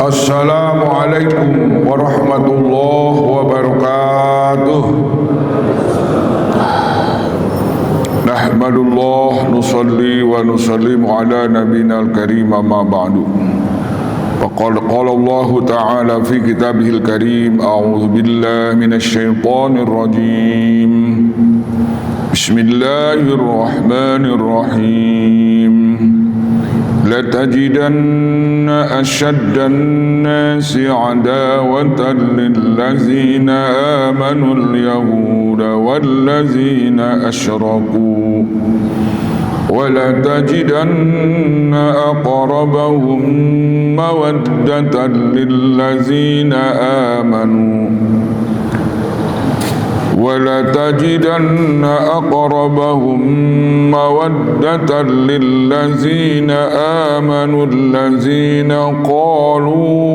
Assalamualaikum warahmatullahi wabarakatuh. Nahmadullah nusalli wa nusallimu ala nabiyina al-karim amma ba'du. Faqala qala Allah ta'ala fi kitabihil karim a'udzu billahi minasy syaithanir rajim. Bismillahirrahmanirrahim. لتجدن أشد الناس عداوة للذين آمنوا اليهود والذين أشركوا ولتجدن أقربهم مودة للذين آمنوا ولتجدن أقربهم مودة للذين آمنوا الذين قالوا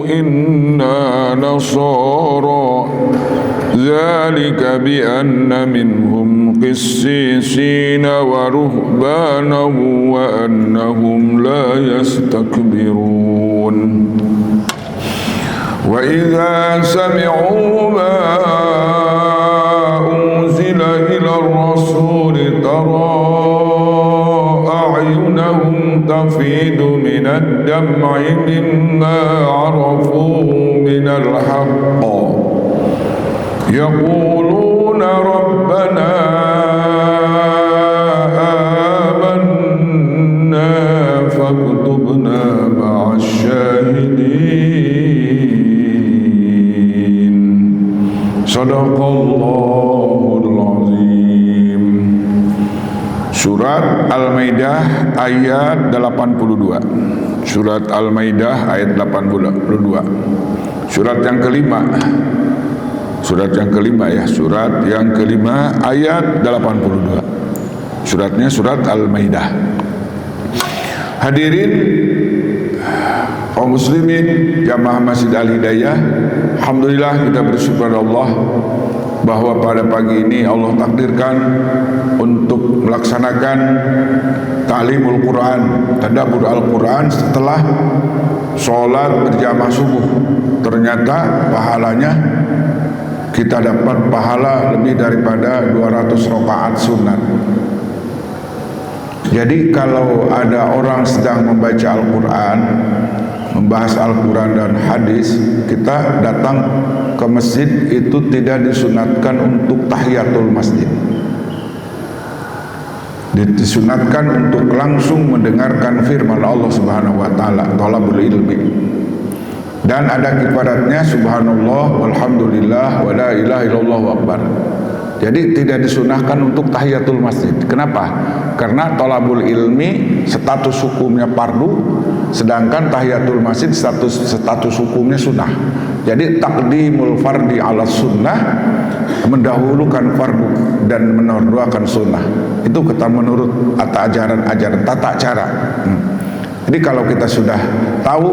إنا نصارى ذلك بأن منهم قسيسين ورهبانا وأنهم لا يستكبرون وإذا سمعوا ما أنزل إلى الرسول ترى أعينهم تفيض من الدمع مما عرفوا من الحق يقولون ربنا آمنا فاكتبنا مع الشاهدين. Sadaqallahul azim. Surat Al-Maidah ayat 82. Surat Al-Maidah ayat 82. Surat yang kelima. Surat yang kelima ya, surat yang kelima ayat 82. Suratnya surat Al-Maidah. Hadirin kaum muslimin jamaah Masjid Al-Hidayah, alhamdulillah kita bersyukur pada Allah bahwa pada pagi ini Allah takdirkan untuk melaksanakan ta'limul Quran, tadabbur Al-Quran setelah sholat berjamaah subuh. Ternyata pahalanya kita dapat pahala lebih daripada 200 rakaat sunat. Jadi kalau ada orang sedang membaca Al-Quran, membahas Al-Quran dan hadis, kita datang ke masjid itu tidak disunatkan untuk tahiyatul masjid. Disunatkan untuk langsung mendengarkan firman Allah Subhanahu wa taala, thalabul ilmi. Dan ada kifaratnya subhanallah walhamdulillah wa la ilaha illallah akbar. Jadi tidak disunahkan untuk tahiyatul masjid. Kenapa? Karena thalabul ilmi status hukumnya fardu, sedangkan tahiyatul masjid status hukumnya sunnah. Jadi takdimul fardi ala sunnah, mendahulukan fardu dan menordwakan sunnah. Itu kata menurut ajaran tata cara. Jadi kalau kita sudah tahu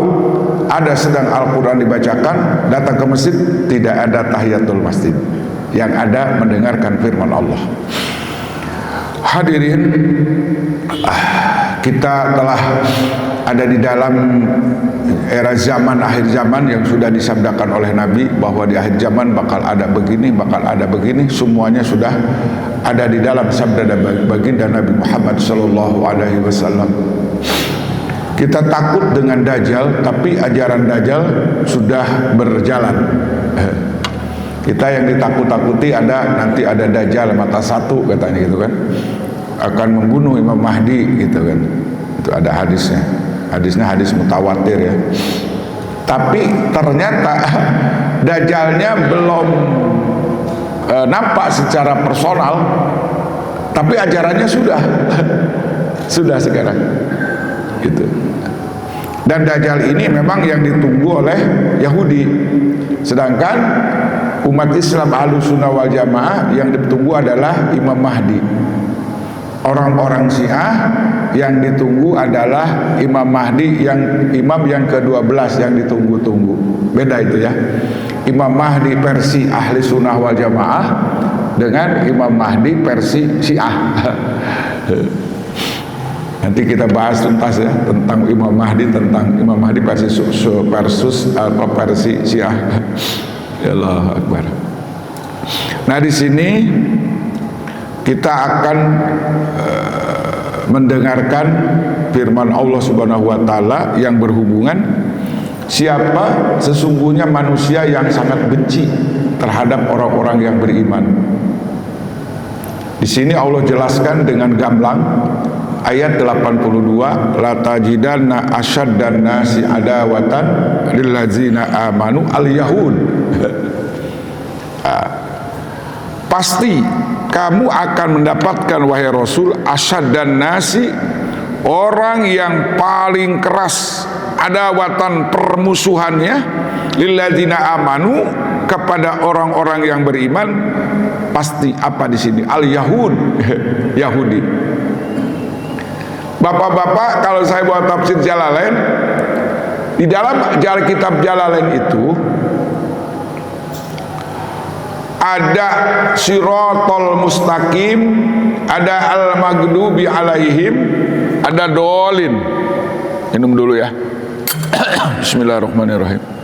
ada sedang Al-Quran dibacakan, datang ke masjid, tidak ada tahiyatul masjid, yang ada mendengarkan firman Allah. Hadirin, kita telah ada di dalam era zaman, akhir zaman yang sudah disabdakan oleh Nabi bahwa di akhir zaman bakal ada begini, bakal ada begini. Semuanya sudah ada di dalam sabda dan baginda Nabi Muhammad SAW. Kita takut dengan Dajjal, tapi ajaran Dajjal sudah berjalan. Kita yang ditakut-takuti nanti ada Dajjal mata satu katanya gitu kan, akan membunuh Imam Mahdi gitu kan. Itu ada hadisnya. Hadisnya hadis mutawatir ya. Tapi ternyata Dajjalnya belum nampak secara personal, tapi ajarannya sudah sekarang gitu. Dan Dajjal ini memang yang ditunggu oleh Yahudi, sedangkan umat Islam Ahlussunnah wal Jamaah yang ditunggu adalah Imam Mahdi. Orang-orang Syiah yang ditunggu adalah Imam Mahdi, yang imam yang ke-12 yang ditunggu-tunggu. Beda itu ya. Imam Mahdi versi Ahli Sunnah wal Jamaah dengan Imam Mahdi versi Syiah. Nanti kita bahas tuntas ya tentang Imam Mahdi, versus versi Syiah. Ya Allah Akbar. Nah di sini kita akan mendengarkan firman Allah Subhanahu wa taala yang berhubungan siapa sesungguhnya manusia yang sangat benci terhadap orang-orang yang beriman. Di sini Allah jelaskan dengan gamblang ayat 82, la tajidanna asyaddan nasi adawatan lillazina amanu al-yahud. Pasti kamu akan mendapatkan wahai Rasul asyaddan nasi, orang yang paling keras adawatan permusuhannya lillazina amanu, kepada orang-orang yang beriman. Pasti apa di sini? Al-Yahud, Yahudi. Bapak-bapak, kalau saya buat tafsir Jalalain, di dalam kitab Jalalain itu ada Siratal Mustaqim, ada Al-Maghdubi alaihim, ada Dolin. Minum dulu ya. Bismillahirrahmanirrahim.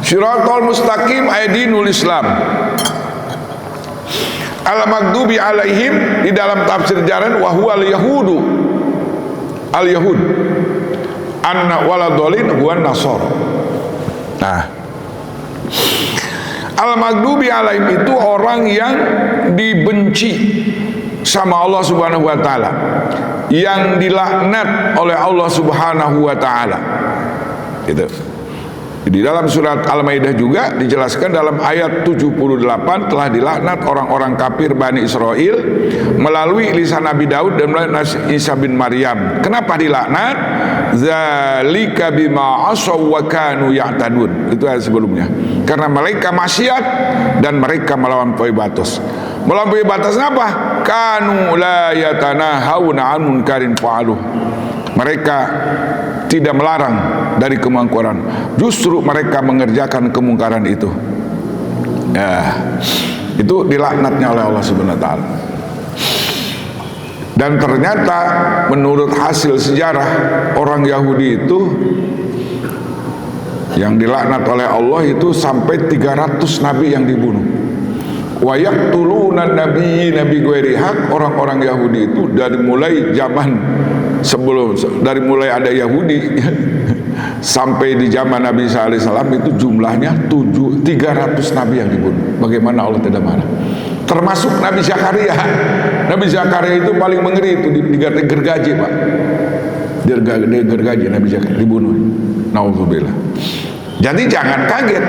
Siratal Mustaqim dinul Islam. Al-Maghdubi alaihim di dalam tafsir Jalan wa huwal yahudu. Al-Yahud. Anna waladolin huwa nasor. Nah, Al-Maghdubi alaihim itu orang yang dibenci sama Allah Subhanahu wa taala, yang dilaknat oleh Allah Subhanahu wa taala. Gitu. Di dalam surat Al-Maidah juga dijelaskan dalam ayat 78 telah dilaknat orang-orang kafir Bani Israel melalui lisan Nabi Daud dan melalui Isa bin Maryam. Kenapa dilaknat? Zalika bima asaw wa kanu ya'tadun. Itu ayat sebelumnya. Karena mereka maksiat dan mereka melampaui batas. Melampaui batas apa? Kanu la yatanahawna an munkarin fa'aluh. Mereka tidak melarang dari kemungkaran, justru mereka mengerjakan kemungkaran itu. Ya, itu dilaknatnya oleh Allah Subhanahu wa taala. Dan ternyata menurut hasil sejarah, orang Yahudi itu yang dilaknat oleh Allah itu sampai 300 nabi yang dibunuh. Wa yaqtuluna nabi ghairi haq. Orang-orang Yahudi itu dari mulai zaman dari mulai ada Yahudi sampai di zaman Nabi SAW itu jumlahnya 300 nabi yang dibunuh. Bagaimana Allah tidak marah? Termasuk Nabi Zakaria. Nabi Zakaria itu paling mengeri, itu digergaji Pak. Digergaji Nabi Zakaria, dibunuh. Nauzubillah. Jadi jangan kaget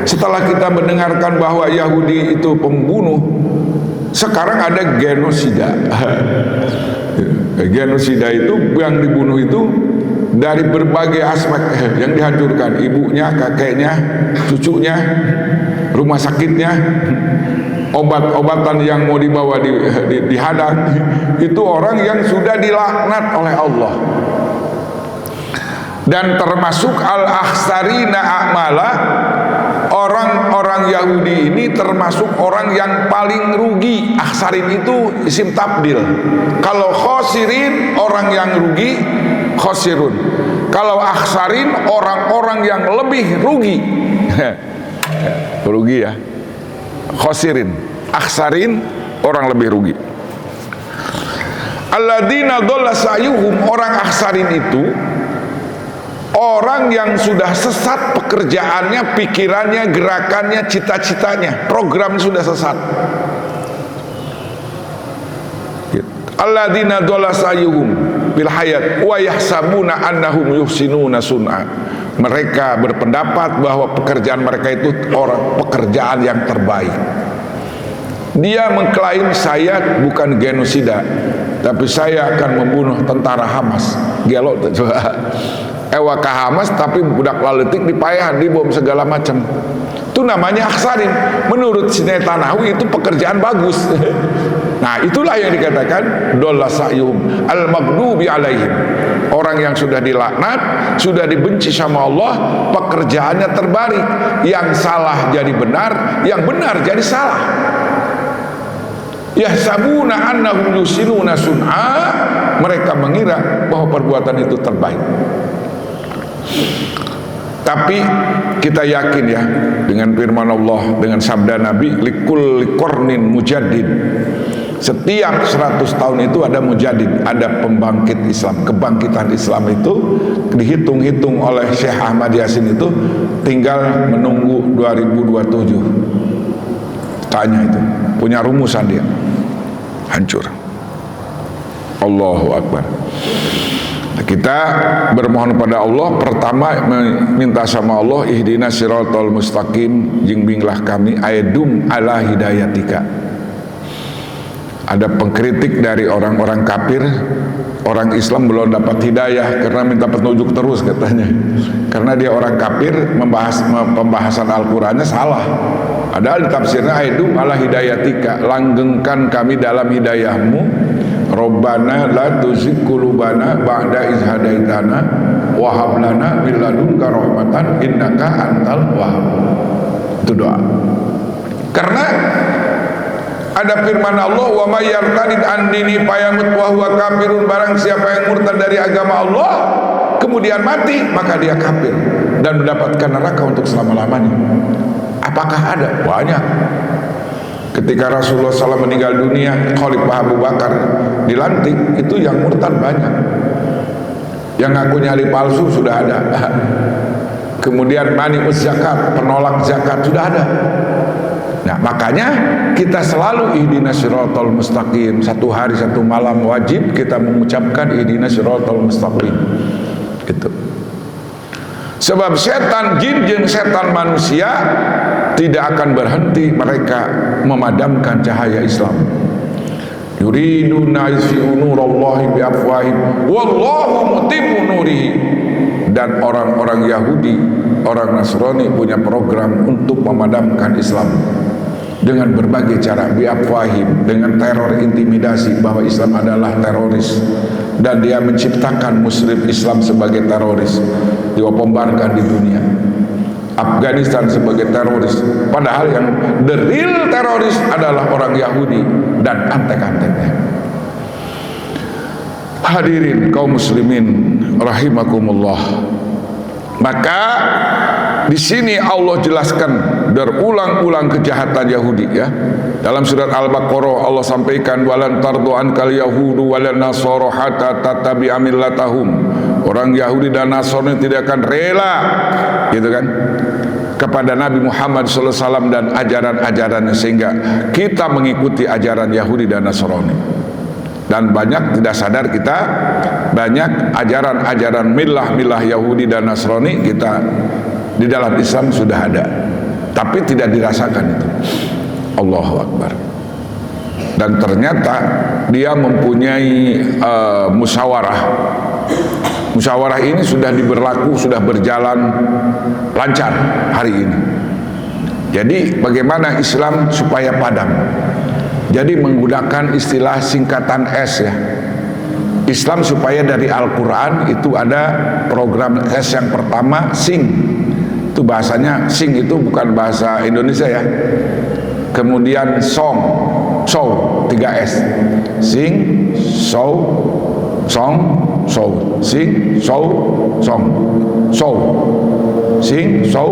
setelah kita mendengarkan bahwa Yahudi itu pembunuh. Sekarang ada genosida. Genosida itu yang dibunuh itu dari berbagai aspek yang dihancurkan, ibunya, kakeknya, cucunya, rumah sakitnya, obat-obatan yang mau dibawa dihadang. Itu orang yang sudah dilaknat oleh Allah. Dan termasuk al-akhsarina a'mala, orang-orang Yahudi ini termasuk orang yang paling rugi. Akhsarin itu isim tabdil. Kalau khosirin, orang yang rugi, khosirun. Kalau akhsarin, orang-orang yang lebih rugi. Rugi ya. Khosirin, akhsarin, orang lebih rugi. Alladzina dhalla sa'yuhum, orang akhsarin itu orang yang sudah sesat pekerjaannya, pikirannya, gerakannya, cita-citanya, program sudah sesat. Alladzina dhalla sa'yuhum bil hayat wa yahsabuna annahum yuhsinuna sun'a. Mereka berpendapat bahwa pekerjaan mereka itu pekerjaan yang terbaik. Dia mengklaim, saya bukan genosida, tapi saya akan membunuh tentara Hamas. Gelo Ewa ke Hamas, tapi budak laletik dipayah, dibom segala macam. Itu namanya akhsarin. Menurut Sinetanahu itu pekerjaan bagus. Nah itulah yang dikatakan dolla sa'yuhum al-maghdubi alaihim. Orang yang sudah dilaknat, sudah dibenci sama Allah, pekerjaannya terbalik. Yang salah jadi benar, yang benar jadi salah. Yahsabuna annahum yusinuna sun'a, mereka mengira bahwa perbuatan itu terbaik. Tapi kita yakin ya, dengan firman Allah, dengan sabda Nabi, likulli qarnin mujaddid. Setiap 100 tahun itu ada mujadid, ada pembangkit Islam. Kebangkitan Islam itu dihitung-hitung oleh Syekh Ahmad Yasin itu tinggal menunggu 2027. Tanya itu, punya rumusan dia. Hancur. Allahu Akbar. Kita bermohon pada Allah, pertama minta sama Allah, ihdinas siratal mustaqim, jingbinglah kami aidum ala hidayatika. Ada pengkritik dari orang-orang kafir, orang Islam belum dapat hidayah karena minta petunjuk terus katanya. Karena dia orang kafir, pembahasan Al-Qur'annya salah. Padahal di tafsirnya aidum ala hidayatika, langgengkan kami dalam hidayahmu. Rabbana la tuzigh qulubana ba'da idh hadaitana wa hab lana min ladunka rahmatan innaka antal wahhab. Itu doa. Karena ada firman Allah, wa may yartadid an dini fayamut wa huwa kafirun, barang siapa yang murtad dari agama Allah kemudian mati, maka dia kafir dan mendapatkan neraka untuk selama-lamanya. Apakah ada? Banyak. Ketika Rasulullah SAW meninggal dunia, Khalifah Abu Bakar dilantik, itu yang murtad banyak. Yang ngaku nyali palsu sudah ada. Kemudian mani'uz zakat, penolak zakat sudah ada. Nah, makanya kita selalu ihdinas siratal mustaqim. Satu hari satu malam wajib kita mengucapkan ihdinas siratal mustaqim. Gitu. Sebab setan jin dan setan manusia tidak akan berhenti mereka memadamkan cahaya Islam. Yuriduna yusfi'u nurallahi biafwahim wallahu mutimmu nurihi. Dan orang-orang Yahudi, orang Nasrani punya program untuk memadamkan Islam dengan berbagai cara, biafwahim, dengan teror intimidasi bahwa Islam adalah teroris, dan dia menciptakan Muslim Islam sebagai teroris, dibombarkan di dunia. Afghanistan sebagai teroris, padahal yang the real teroris adalah orang Yahudi dan antek-anteknya. Hadirin kaum muslimin rahimakumullah. Maka di sini Allah jelaskan berulang-ulang kejahatan Yahudi ya. Dalam surat Al-Baqarah Allah sampaikan, walan tardu ankal yahudu walan nasara hatta tattabi'a millatahum. Orang Yahudi dan Nasrani tidak akan rela, gitu kan, kepada Nabi Muhammad SAW dan ajaran-ajarannya, sehingga kita mengikuti ajaran Yahudi dan Nasrani. Dan banyak tidak sadar kita, banyak ajaran-ajaran milah Yahudi dan Nasrani kita di dalam Islam sudah ada, tapi tidak dirasakan itu. Allahu Akbar. Dan ternyata dia mempunyai musyawarah. Musyawarah ini sudah diberlaku, sudah berjalan lancar hari ini. Jadi bagaimana Islam supaya padam? Jadi menggunakan istilah singkatan S ya. Islam supaya dari Al-Quran itu ada program S yang pertama, sing. Itu bahasanya, sing itu bukan bahasa Indonesia ya. Kemudian song, show, 3S. Sing, show, song, show. Sing, show, song, show. Sing, show,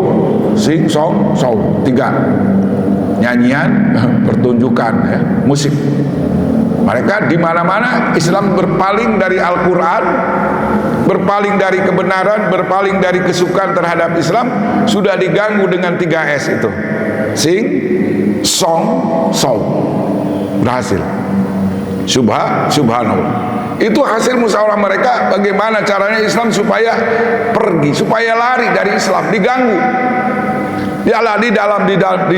sing, song, show. 3. Nyanyian, pertunjukan ya, musik. Mereka di mana-mana Islam berpaling dari Al-Quran, berpaling dari kebenaran, berpaling dari kesukaan terhadap Islam, sudah diganggu dengan 3S itu. Sing, song, show. Berhasil. Subhanallah. Itu hasil musyawarah mereka, bagaimana caranya Islam supaya pergi, supaya lari dari Islam, diganggu. Ya lah, di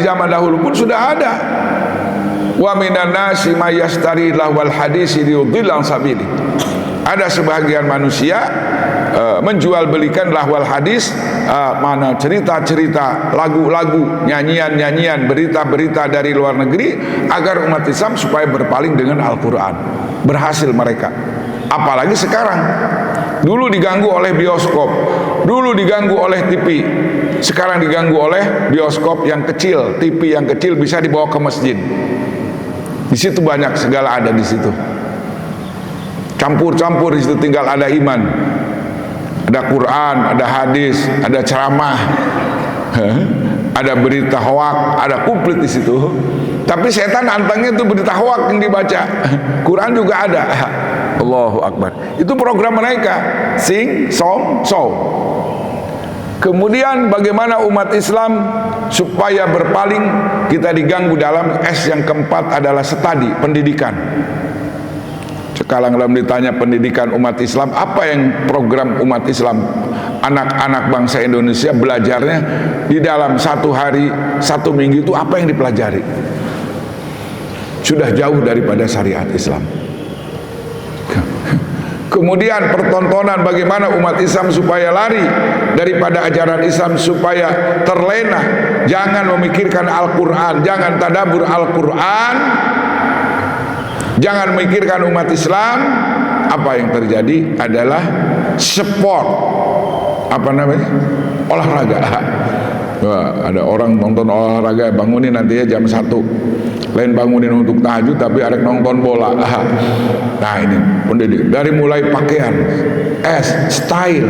zaman dahulu pun sudah ada. Wa minan nasi may yashtari lahwal hadisi liyudhilla an sabili. Ada sebagian manusia menjual belikan lahwal hadis, mana cerita-cerita, lagu-lagu, nyanyian-nyanyian, berita-berita dari luar negeri agar umat Islam supaya berpaling dengan Al-Quran. Berhasil mereka. Apalagi sekarang. Dulu diganggu oleh bioskop, dulu diganggu oleh TV, sekarang diganggu oleh bioskop yang kecil, TV yang kecil bisa dibawa ke masjid. Di situ banyak segala ada di situ. Campur-campur di situ, tinggal ada iman. Ada Quran, ada hadis, ada ceramah, ada berita hoak, ada komplit di situ. Tapi setan antangnya itu berita hoak yang dibaca. Quran juga ada. Allahu Akbar. Itu program mereka. Sing, song, show. Kemudian bagaimana umat Islam supaya berpaling, kita diganggu dalam S yang keempat adalah studi, pendidikan. Sekarang dalam ditanya pendidikan umat Islam, apa yang program umat Islam, anak-anak bangsa Indonesia belajarnya di dalam satu hari, satu minggu itu apa yang dipelajari? Sudah jauh daripada syariat Islam. Kemudian pertontonan bagaimana umat Islam supaya lari daripada ajaran Islam, supaya terlena, jangan memikirkan Al-Quran, jangan tadabbur Al-Quran, jangan memikirkan umat Islam. Apa yang terjadi adalah sport, apa namanya, olahraga. Wah, ada orang nonton olahraga, bangunin nanti ya jam 1, lain bangunin untuk tahajud tapi ada nonton bola. Nah ini pendidik, dari mulai pakaian, style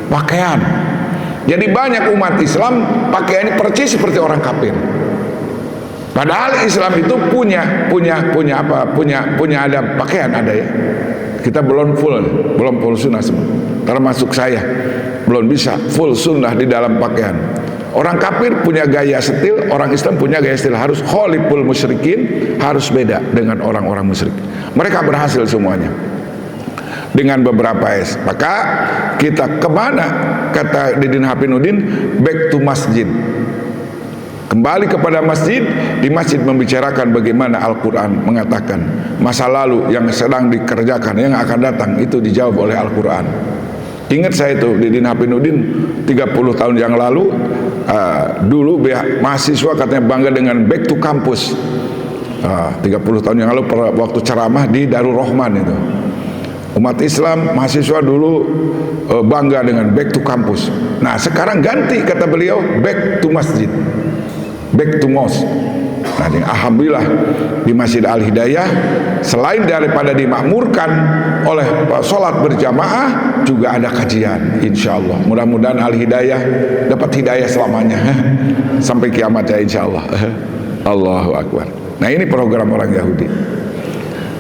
pakaian. Jadi banyak umat Islam pakaiannya persis seperti orang kafir. Padahal Islam itu punya ada pakaian, ada ya. Kita belum full sunnah semua. Termasuk saya belum bisa full sunnah di dalam pakaian. Orang kafir punya gaya setil, orang Islam punya gaya setil. Harus khaliful musyrikin, harus beda dengan orang-orang musyrik. Mereka berhasil semuanya dengan beberapa S. Maka kita kemana? Kata Didin Hafinuddin, back to masjid. Kembali kepada masjid. Di masjid membicarakan bagaimana Al-Quran mengatakan masa lalu yang sedang dikerjakan, yang akan datang itu dijawab oleh Al-Quran. Ingat saya itu Didin Hafinuddin 30 tahun yang lalu, dulu mahasiswa katanya bangga dengan back to campus. 30 tahun yang lalu waktu ceramah di Darul Rahman itu, umat Islam mahasiswa dulu bangga dengan back to campus. Nah sekarang ganti, kata beliau, back to masjid, back to mosque. Nah, alhamdulillah di Masjid Al-Hidayah selain daripada dimakmurkan oleh sholat berjamaah, juga ada kajian. Insya Allah mudah-mudahan Al-Hidayah dapat hidayah selamanya sampai kiamat ya insya Allah. Allahu Akbar. Nah ini program orang Yahudi.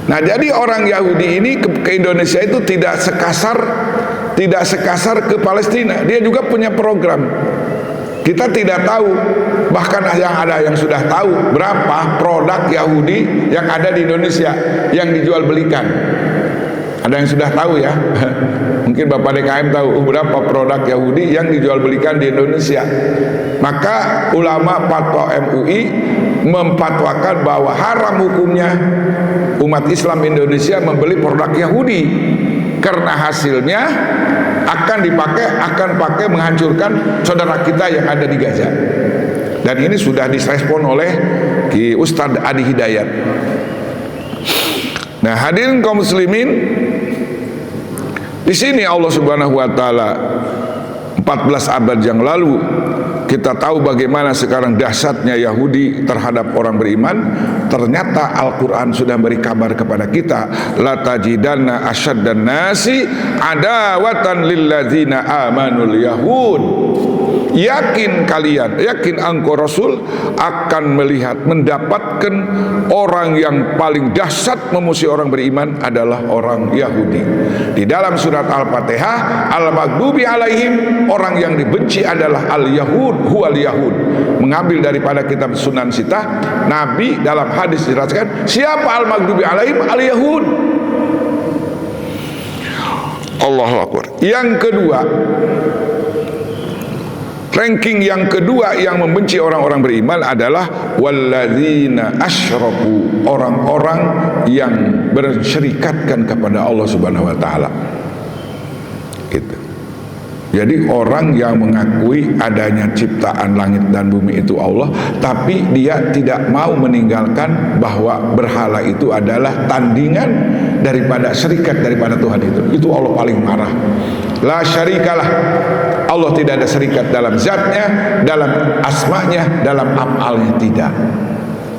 Nah jadi orang Yahudi ini ke Indonesia itu tidak sekasar ke Palestina. Dia juga punya program. Kita tidak tahu, bahkan yang sudah tahu berapa produk Yahudi yang ada di Indonesia yang dijual belikan. Ada yang sudah tahu ya. Mungkin Bapak DKM tahu berapa produk Yahudi yang dijual belikan di Indonesia. Maka ulama fatwa MUI memfatwakan bahwa haram hukumnya umat Islam Indonesia membeli produk Yahudi, karena hasilnya akan pakai menghancurkan saudara kita yang ada di Gaza. Dan ini sudah direspon oleh Ustadz Adi Hidayat. Nah hadirin kaum muslimin, di sini Allah Subhanahu wa taala 14 abad yang lalu kita tahu bagaimana sekarang dahsyatnya Yahudi terhadap orang beriman. Ternyata Al-Quran sudah beri kabar kepada kita, la tajidanna asyaddan nasi adawatan lilladzina amanul yahud. Yakin engkau Rasul akan mendapatkan orang yang paling dahsyat memusuhi orang beriman adalah orang Yahudi. Di dalam surat Al-Fatihah, al-maghdubi alaihim, orang yang dibenci adalah al-yahud, huwal yahud. Mengambil daripada kitab Sunan Sitah, Nabi dalam hadis dijelaskan siapa al-maghdubi alaihim, al-yahud. Allahu Akbar. Yang kedua, ranking yang kedua yang membenci orang-orang beriman adalah walladzina asyraku, orang-orang yang bersyirikatkan kepada Allah Subhanahu wa taala. Gitu. Jadi orang yang mengakui adanya ciptaan langit dan bumi itu Allah, tapi dia tidak mau meninggalkan bahwa berhala itu adalah tandingan daripada syirikat daripada Tuhan itu Allah paling marah. La syarikalah, Allah tidak ada syarikat dalam zatnya, dalam asmanya, dalam af'alnya, tidak.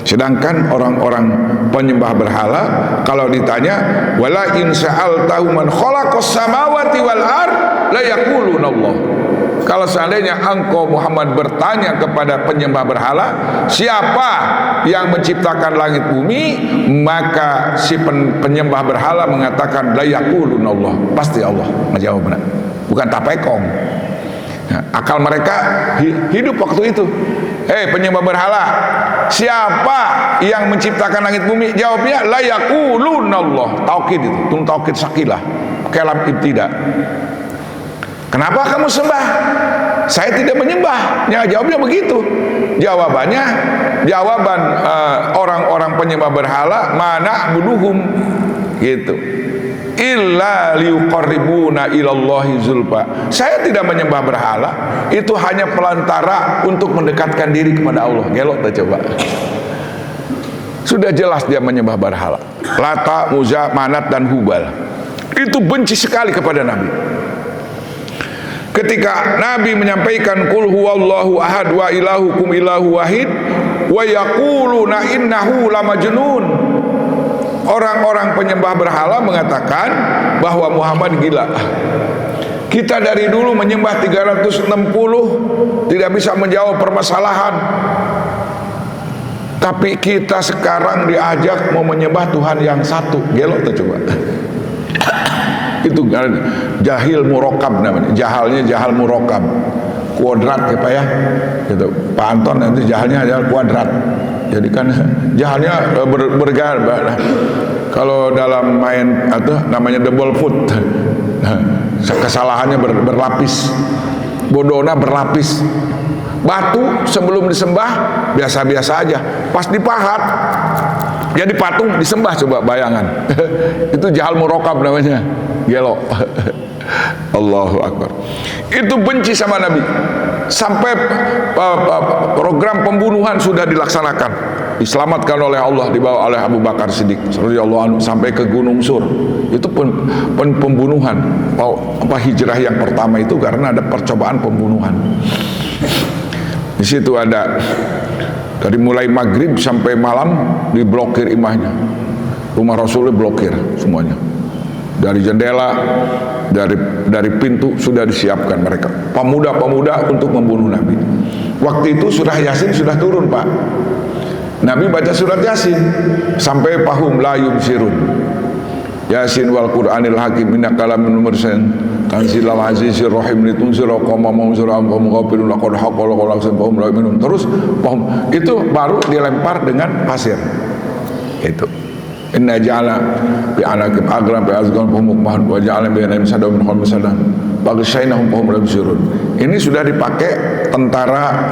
Sedangkan orang-orang penyembah berhala kalau ditanya wala in sa'altahu man khalaqas samawati wal ard la yaquluna Allah. Kalau seandainya engkau Muhammad bertanya kepada penyembah berhala, siapa yang menciptakan langit bumi, maka si penyembah berhala mengatakan la yaquluna Allah, pasti Allah menjawabnya, bukan tapekong. Nah, akal mereka hidup waktu itu. Penyembah berhala, siapa yang menciptakan langit bumi? Jawabnya la yaquluna Allah. Taukid itu, tun taukid sakilah, kalam ibtida. Kenapa kamu sembah? Saya tidak menyembah. Ya, jawabnya begitu. Jawaban orang-orang penyembah berhala, mana buduhum gitu. Illa liuqarribuna ilallahi zulfa. Saya tidak menyembah berhala, itu hanya pelantara untuk mendekatkan diri kepada Allah. Gelok tak coba. Sudah jelas dia menyembah berhala. Lata, Uzza, Manat dan Hubal. Itu benci sekali kepada Nabi. Ketika Nabi menyampaikan qul huwallahu ahad wa ilahukum ilahu wahid wa yaquluna innahu lamajnun. Orang-orang penyembah berhala mengatakan bahwa Muhammad gila. Kita dari dulu menyembah 360 tidak bisa menjawab permasalahan. Tapi kita sekarang diajak mau menyembah Tuhan yang satu. Gelok tuh coba. Itu jahil murokab namanya. Jahalnya jahal murokab, kuadrat ya Pak ya gitu. Pak Anton nanti jahalnya adalah kuadrat. Jadi kan jahalnya berganda. Kalau dalam main atau namanya double foot, kesalahannya berlapis, bodohnya berlapis. Batu sebelum disembah biasa-biasa aja, pas dipahat jadi patung disembah, coba bayangan. Itu jahal murokab namanya, gelo. Allahu Akbar. Itu benci sama Nabi. Sampai program pembunuhan sudah dilaksanakan, diselamatkan oleh Allah, dibawa oleh Abu Bakar Siddiq radhiyallahu anhu sampai ke Gunung Sur. Itu pembunuhan. Hijrah yang pertama itu karena ada percobaan pembunuhan. Di situ ada dari mulai maghrib sampai malam diblokir imahnya. Rumah Rasulullah blokir semuanya. Dari jendela, dari pintu sudah disiapkan mereka. Pemuda-pemuda untuk membunuh Nabi. Waktu itu surah Yasin sudah turun, Pak. Nabi baca surat Yasin sampai pahum la yubsirun. Yasin wal Qur'anil Hakim innaka laminal mursalin tanzilal azizir rahim litunzira qauman munzira qauman ghafilun laqad haqqala qawlu aksarihim la yu'minun. Terus pahum itu baru dilempar dengan pasir. Itu inna ja'ala bi anakim agram bi azgan pahum mukmahan wa ja'ala bi anam sadam min khalmi sadam baghshainahum pahum la yubsirun. Ini sudah dipakai tentara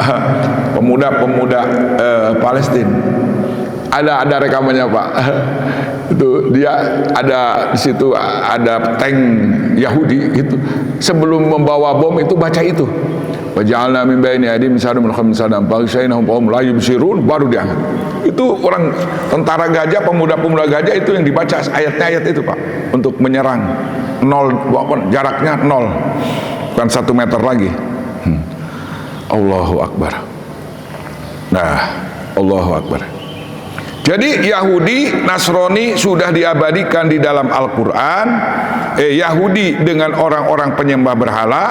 pemuda-pemuda Palestina. Ada rekamannya Pak. Itu dia ada di situ, ada tank Yahudi itu sebelum membawa bom itu baca itu. Wa ja'alna min baini aydihim sadam min khalfihim sadam baghshainahum fahum la yubsirun, baru diangkat. Itu orang tentara gajah, pemuda-pemuda gajah itu yang dibaca ayat-ayat itu Pak, untuk menyerang. Jaraknya 0, bukan 1 meter lagi. Allahu Akbar. Nah, Allahu Akbar. Jadi Yahudi, Nasrani sudah diabadikan di dalam Al-Quran. Yahudi dengan orang-orang penyembah berhala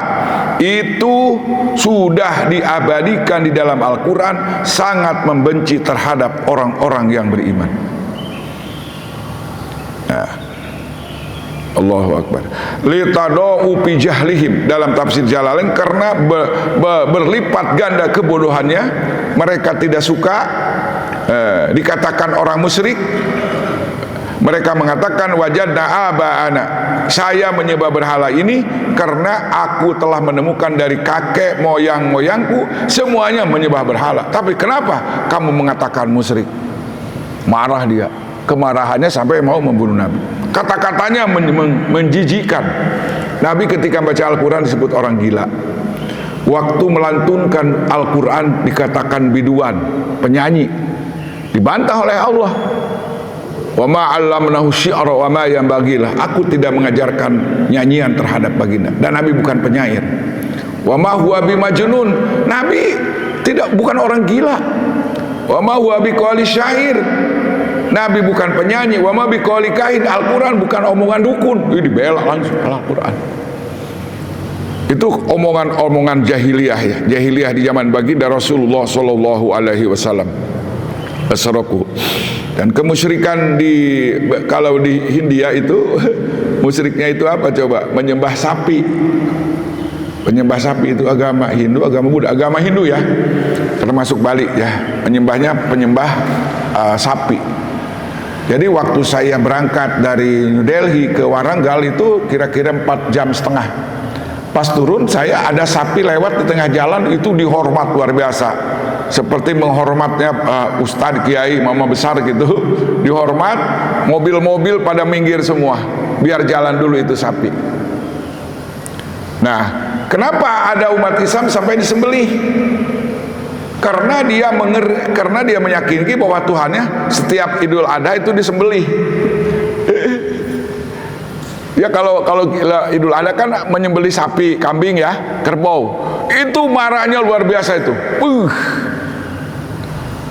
itu sudah diabadikan di dalam Al-Quran, sangat membenci terhadap orang-orang yang beriman. Nah, Allahu Akbar. Litadau fi jahlihim, dalam tafsir Jalalain, karena berlipat ganda kebodohannya, mereka tidak suka dikatakan orang musyrik. Mereka mengatakan wajadna aba'ana, saya menyembah berhala ini karena aku telah menemukan dari kakek moyang-moyangku semuanya menyembah berhala. Tapi kenapa kamu mengatakan musyrik? Marah dia, kemarahannya sampai mau membunuh Nabi. Kata-katanya menjijikan. Nabi ketika baca Al-Quran disebut orang gila. Waktu melantunkan Al-Quran dikatakan biduan, penyanyi. Dibantah oleh Allah. Wa ma 'allamnahu syi'ra wa ma yanbaghilah. Aku tidak mengajarkan nyanyian terhadap baginda, dan Nabi bukan penyair. Wa ma huwa bimajnun. Nabi bukan orang gila. Wa ma huwa biqauli syair. Nabi bukan penyanyi. Wa ma biqauli kahin. Al-Quran bukan omongan dukun. Ini dibela langsung Al-Quran. Itu omongan jahiliyah ya. Jahiliyah di zaman baginda Rasulullah sallallahu alaihi wasallam. Asyraku. Dan kemusyrikan kalau di Hindia itu musyriknya itu apa coba? Menyembah sapi. Penyembah sapi itu agama Hindu, agama Buddha, agama Hindu ya, termasuk Bali ya, penyembah sapi. Jadi waktu saya berangkat dari New Delhi ke Warangal itu kira-kira 4,5 jam. Pas turun saya ada sapi lewat di tengah jalan, itu dihormat luar biasa, seperti menghormatnya ustadz, kiai, mama besar gitu, dihormat. Mobil-mobil pada minggir semua, biar jalan dulu itu sapi. Nah, kenapa ada umat Islam sampai disembelih? Karena dia meyakini bahwa Tuhannya setiap Idul Adha itu disembelih. Ya kalau Idul Adha kan menyembelih sapi, kambing ya, kerbau. Itu marahnya luar biasa itu.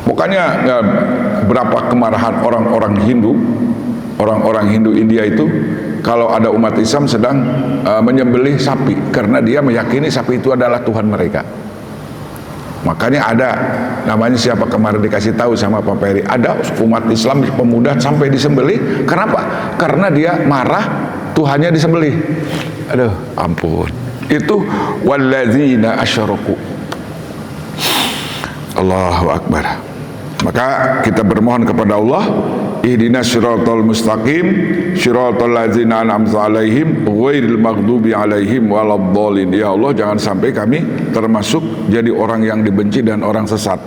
Pokoknya ya, berapa kemarahan orang-orang Hindu India itu kalau ada umat Islam sedang menyembelih sapi, karena dia meyakini sapi itu adalah Tuhan mereka. Makanya ada namanya, siapa kemarin dikasih tahu sama Pak Peri, ada umat Islam pemuda sampai disembelih. Kenapa? Karena dia marah Tuhannya disembelih. Aduh, ampun. Itu walladzina asyraku. Allahu akbar. Maka kita bermohon kepada Allah, ihdinas siratal mustaqim, siratal ladzina an'amta 'alaihim ghairil maghdubi 'alaihim waladdallin. Ya Allah, jangan sampai kami termasuk jadi orang yang dibenci dan orang sesat.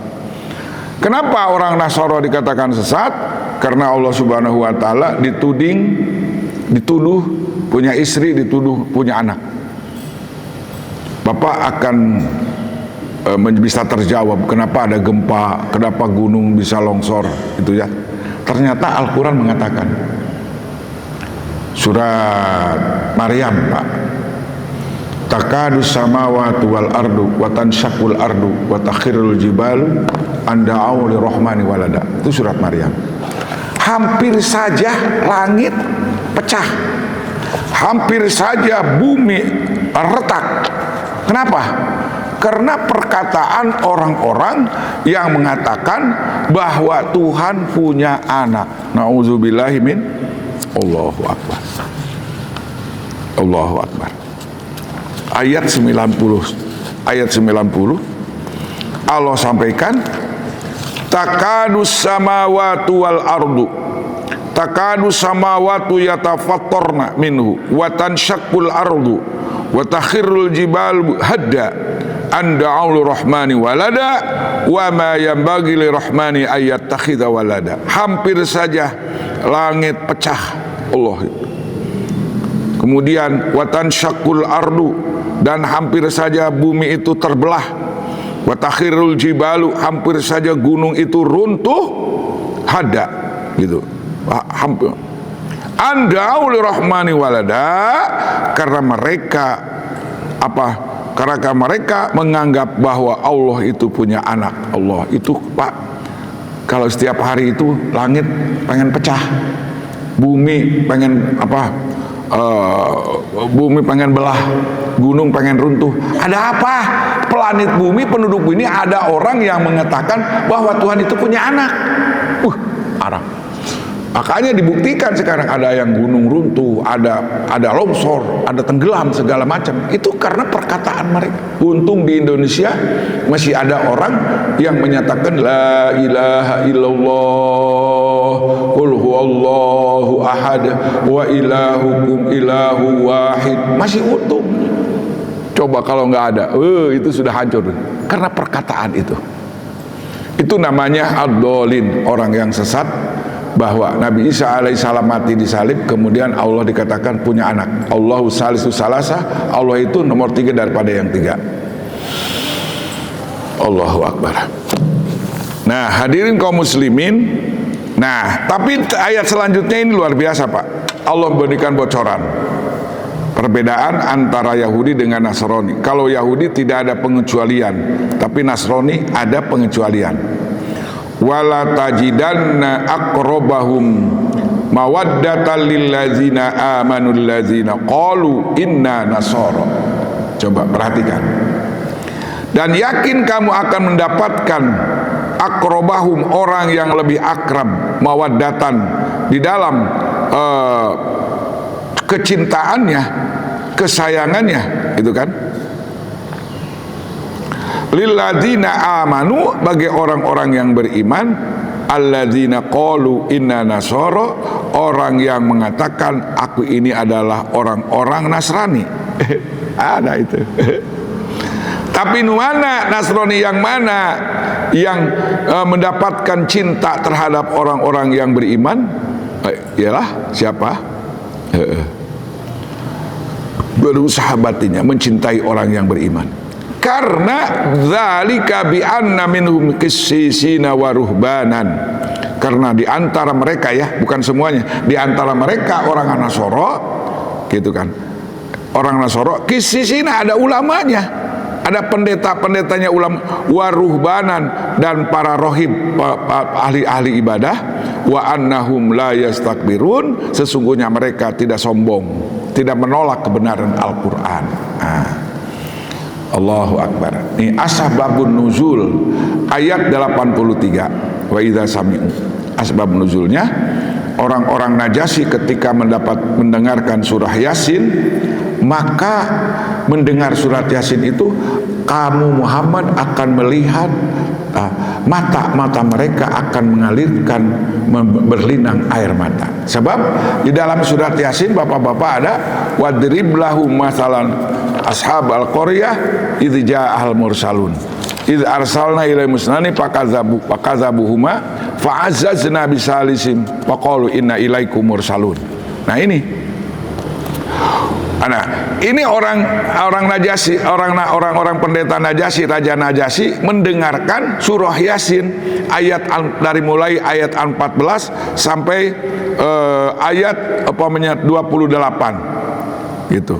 Kenapa orang Nasara dikatakan sesat? Karena Allah Subhanahu wa taala dituduh punya istri, dituduh punya anak. Bapak akan bisa terjawab kenapa ada gempa, kenapa gunung bisa longsor, itu ya. Ternyata Al-Quran mengatakan, surat Maryam Pak, takadus samawati wal ardu wa tansyaqul ardu wa takhirul jibalu an da'u lirrahmani walada. Itu surat Maryam. Hampir saja langit pecah, hampir saja bumi retak. Kenapa? Karena perkataan orang-orang yang mengatakan bahwa Tuhan punya anak. Nauzubillahi min. Allahu akbar. Allahu akbar. Ayat 90. Ayat 90 Allah sampaikan, takadus samawati wal ardu, takadus samawati yatafattarna minhu wa tanshaqqul ardu wa takhirrul jibalu hadda an da'u lirrahmani walada wa ma yanbaghi lirrahmani ayat takhidha walada. Hampir saja langit pecah Allah. Kemudian wa tanshaqqul ardu, dan hampir saja bumi itu terbelah. Wa takhirul jibalu, hampir saja gunung itu runtuh. Hada gitu. Hampir. An da'u lirrahmani walada, karena mereka Karena mereka menganggap bahwa Allah itu punya anak. Allah itu Pak, kalau setiap hari itu langit pengen pecah, bumi pengen bumi pengen belah, gunung pengen runtuh. Ada apa? Planet bumi, penduduk bumi, ada orang yang mengatakan bahwa Tuhan itu punya anak. Arah. Makanya dibuktikan sekarang ada yang gunung runtuh, ada longsor, ada tenggelam, segala macam. Itu karena perkataan mereka. Untung di Indonesia masih ada orang yang menyatakan la ilaha illallah, qul huwallahu ahad, wa ilahukum ilahu wahid. Masih utuh. Coba kalau nggak ada, itu sudah hancur. Karena perkataan itu. Itu namanya ad-dhalin, orang yang sesat. Bahwa Nabi Isa alaihissalam mati disalib, kemudian Allah dikatakan punya anak. Allahu salisu salasa, Allah itu nomor 3 daripada yang 3. Allahu akbar. Nah, hadirin kaum muslimin. Nah, tapi ayat selanjutnya ini luar biasa Pak. Allah memberikan bocoran perbedaan antara Yahudi dengan Nasrani. Kalau Yahudi tidak ada pengecualian, tapi Nasrani ada pengecualian. wala tajidanna aqrabahum mawaddatan lillazina amanu allazina qalu inna nasara. Coba perhatikan. Dan yakin kamu akan mendapatkan aqrabahum, orang yang lebih akrab, mawaddatan, di dalam kecintaannya, kesayangannya, itu kan, lilladzina amanu, bagi orang-orang yang beriman, alladzina qalu inna nasara, orang yang mengatakan aku ini adalah orang-orang Nasrani. Ada itu. Tapi mana Nasrani yang mana yang mendapatkan cinta terhadap orang-orang yang beriman? Ialah siapa? Bersahabatinya, mencintai orang yang beriman. Karena zalika bi anna minhum qissisina wa ruhbanan. Karena di antara mereka, ya, bukan semuanya, di antara mereka orang Nasara, gitu kan. Orang Nasara qissisina, ada ulamanya, ada pendeta-pendetanya, ulama, waruhbanan, dan para rohib, ahli-ahli ibadah, wa annahum la yastakbirun, sesungguhnya mereka tidak sombong, tidak menolak kebenaran Al-Quran. Allahu Akbar. Ini asbabun nuzul ayat 83. Wa idza sami'u. Asbab nuzulnya, orang-orang Najasyi ketika mendengarkan surah Yasin, maka mendengar surat Yasin itu, kamu Muhammad akan melihat mata-mata mereka akan mengalirkan, berlinang air mata. Sebab di dalam surat Yasin, bapak-bapak, ada wadrib lahum masalan ashab al-qaryah idz ja'al mursalun idz arsalna ilai musnani fakazabuhuma fa'azzazna bisalisim faqalu inna ilaikum mursalun. Nah ini orang Najasyi, orang pendeta Najasyi, Raja Najasyi mendengarkan surah Yasin, ayat dari mulai ayat 14 sampai ayat 28, gitu.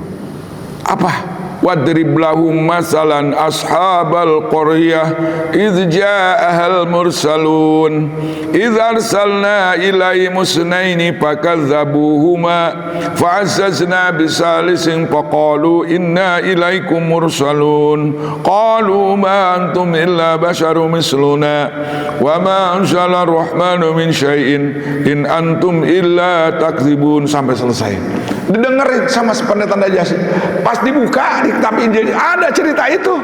Apa? Wadrib lahum masalan ashabal qaryah idz ja'ahal mursalun idz arsalna ilai musnaini fakazzabuhuma fa'azzazna bisalisin faqalu inna ilaikum mursalun qalu ma antum illa basyarum misluna wa ma anzala rahmanu min syai'in in antum illa takdzibun, sampai selesai. Didengerin sama pendeta Najasyi. Pas dibuka di kitab Injil ada cerita itu.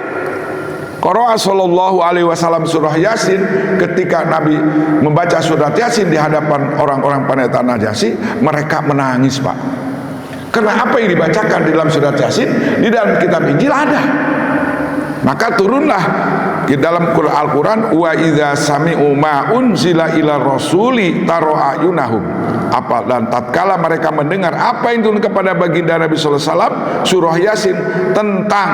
Qara'a sallallahu alaihi wasallam surah Yasin, ketika Nabi membaca surat Yasin di hadapan orang-orang pendeta Najasyi, mereka menangis, Pak. Karena apa yang dibacakan di dalam surat Yasin di dalam kitab Injil ada. Maka turunlah di dalam Al-Quran, wa idza sami'u ma unzila ila rasuli taro ayunahum, dan tatkala mereka mendengar apa yang turun kepada baginda Nabi sallallahu alaihi wasallam, surah Yasin, tentang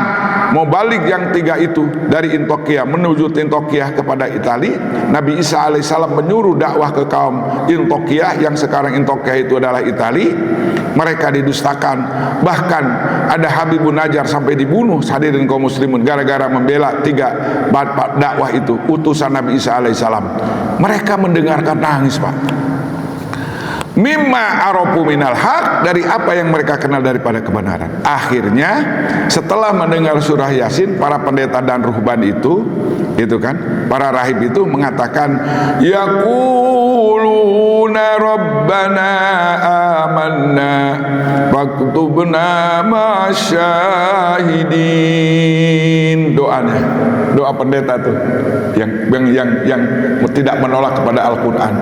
mau balik yang 3 itu dari Intokiyah menuju Intokiyah kepada Itali. Nabi Isa alaihissalam menyuruh dakwah ke kaum Intokiyah, yang sekarang Intokiyah itu adalah Itali. Mereka didustakan, bahkan ada Habibun Najjar sampai dibunuh, hadirin kaum muslimun, gara-gara membela 3 dakwah itu, utusan Nabi Isa alaihissalam. Mereka mendengarkan nangis, Pak. Mimma arafu minal haq, dari apa yang mereka kenal daripada kebenaran. Akhirnya setelah mendengar surah Yasin, para pendeta dan ruhban itu kan, para rahib itu mengatakan, yaquluna rabbana amanna faktubna masyahidin. Doanya, doa pendeta tuh yang tidak menolak kepada Al-Quran.